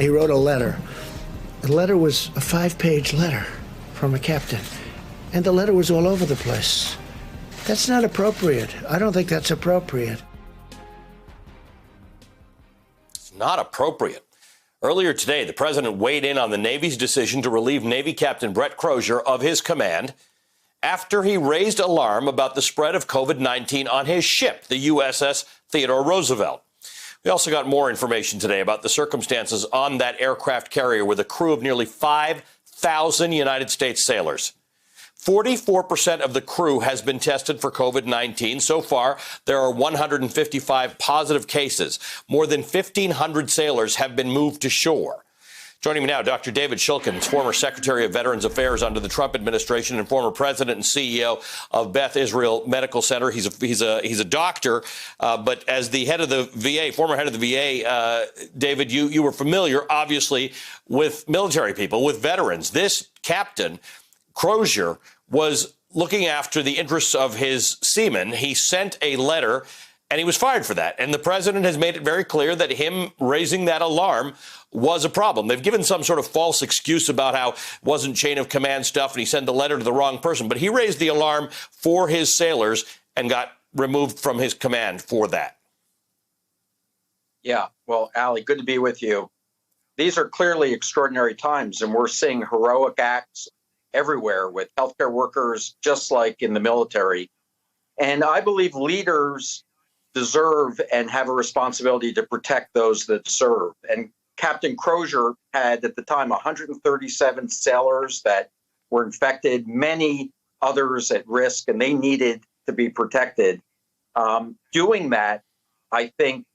He wrote a letter. The letter was a 5-page letter from a captain, and the letter was all over the place. That's not appropriate. I don't think that's appropriate. It's not appropriate. Earlier today, the president weighed in on the Navy's decision to relieve Navy Captain Brett Crozier of his command after he raised alarm about the spread of COVID-19 on his ship, the USS Theodore Roosevelt. We also got more information today about the circumstances on that aircraft carrier with a crew of nearly 5,000 United States sailors. 44% of the crew has been tested for COVID-19. So far, there are 155 positive cases. More than 1,500 sailors have been moved to shore. Joining me now, Dr. David Shulkin, former Secretary of Veterans Affairs under the Trump administration and former president and CEO of Beth Israel Medical Center. He's a doctor, but as the head of the VA, former head of the VA, David, you were familiar, obviously, with military people, with veterans. This captain, Crozier, was looking after the interests of his seamen. He sent a letter, and he was fired for that. And the president has made it very clear that him raising that alarm was a problem. They've given some sort of false excuse about how it wasn't chain of command stuff and he sent the letter to the wrong person. But he raised the alarm for his sailors and got removed from his command for that. Yeah, well, Ali, good to be with you. These are clearly extraordinary times, and we're seeing heroic acts everywhere with healthcare workers, just like in the military. And I believe leaders deserve and have a responsibility to protect those that serve. And Captain Crozier had at the time 137 sailors that were infected, many others at risk, and they needed to be protected. Doing that, I think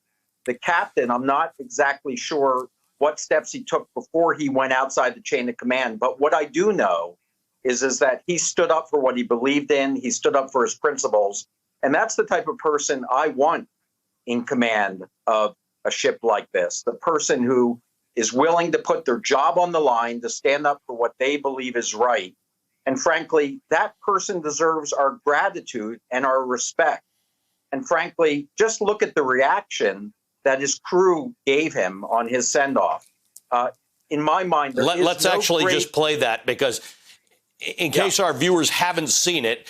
the captain, I'm not exactly sure what steps he took before he went outside the chain of command, but what I do know is that he stood up for what he believed in. He stood up for his principles. And that's the type of person I want in command of a ship like this, the person who is willing to put their job on the line, to stand up for what they believe is right. And frankly, that person deserves our gratitude and our respect. And frankly, just look at the reaction that his crew gave him on his send-off. In my mind, let's just play that, because in case our viewers haven't seen it,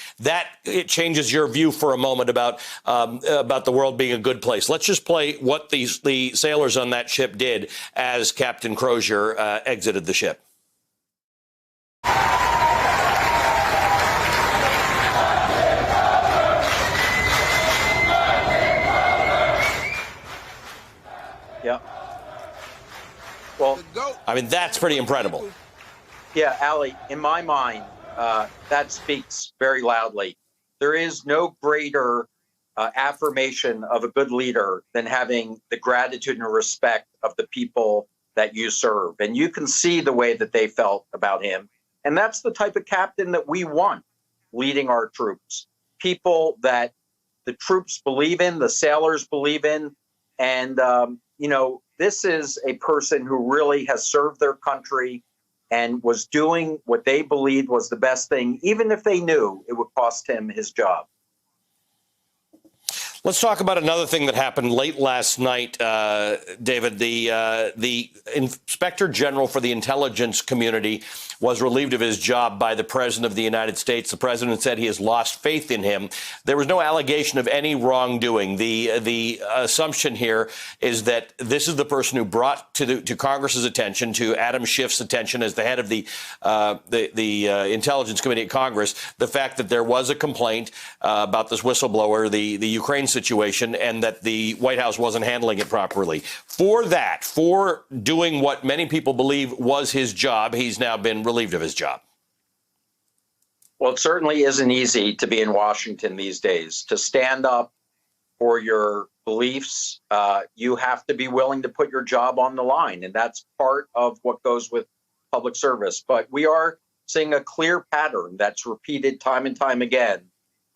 it changes your view for a moment about the world being a good place. Let's just play what the sailors on that ship did as Captain Crozier exited the ship. Yeah. Well, I mean, that's pretty incredible. Yeah, Ali, in my mind, that speaks very loudly. There is no greater affirmation of a good leader than having the gratitude and respect of the people that you serve. And you can see the way that they felt about him. And that's the type of captain that we want leading our troops. People that the troops believe in, the sailors believe in. And, this is a person who really has served their country and was doing what they believed was the best thing, even if they knew it would cost him his job. Let's talk about another thing that happened late last night, David. The Inspector General for the intelligence community was relieved of his job by the President of the United States. The President said he has lost faith in him. There was no allegation of any wrongdoing. The assumption here is that this is the person who brought to Congress's attention, to Adam Schiff's attention as the head of the Intelligence Committee at Congress, the fact that there was a complaint about this whistleblower, the Ukraine situation, and that the White House wasn't handling it properly. For doing what many people believe was his job, he's now been relieved of his job. Well, it certainly isn't easy to be in Washington these days. To stand up for your beliefs, you have to be willing to put your job on the line, and that's part of what goes with public service. But we are seeing a clear pattern that's repeated time and time again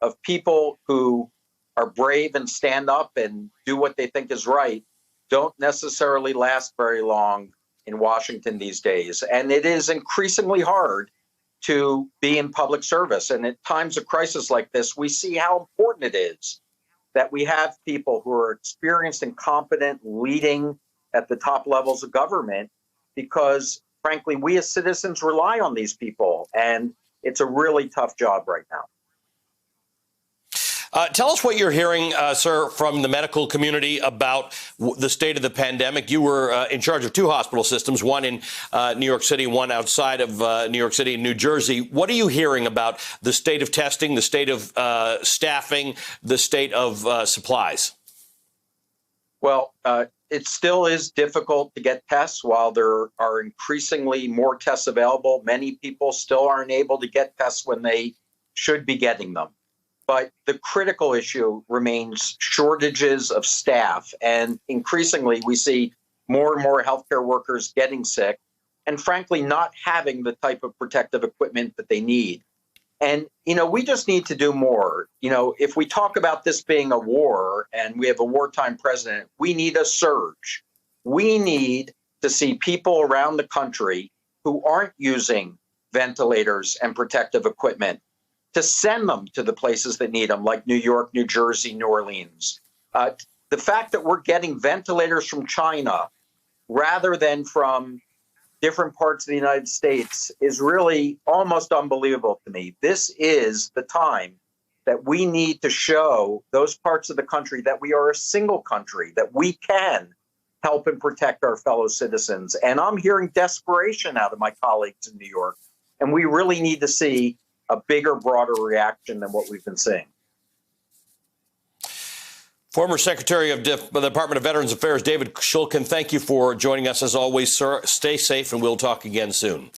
of people who are brave and stand up and do what they think is right, don't necessarily last very long in Washington these days. And it is increasingly hard to be in public service. And at times of crisis like this, we see how important it is that we have people who are experienced and competent leading at the top levels of government because, frankly, we as citizens rely on these people, and it's a really tough job right now. Tell us what you're hearing, sir, from the medical community about the state of the pandemic. You were in charge of 2 hospital systems, one in New York City, one outside of New York City in New Jersey. What are you hearing about the state of testing, the state of staffing, the state of supplies? Well, it still is difficult to get tests. While there are increasingly more tests available, many people still aren't able to get tests when they should be getting them. But the critical issue remains shortages of staff. And increasingly, we see more and more healthcare workers getting sick and, frankly, not having the type of protective equipment that they need. And, we just need to do more. If we talk about this being a war and we have a wartime president, we need a surge. We need to see people around the country who aren't using ventilators and protective equipment to send them to the places that need them, like New York, New Jersey, New Orleans. The fact that we're getting ventilators from China rather than from different parts of the United States is really almost unbelievable to me. This is the time that we need to show those parts of the country that we are a single country, that we can help and protect our fellow citizens. And I'm hearing desperation out of my colleagues in New York. And we really need to see a bigger, broader reaction than what we've been seeing. Former Secretary of the Department of Veterans Affairs, David Shulkin, thank you for joining us as always, sir. Stay safe, and we'll talk again soon.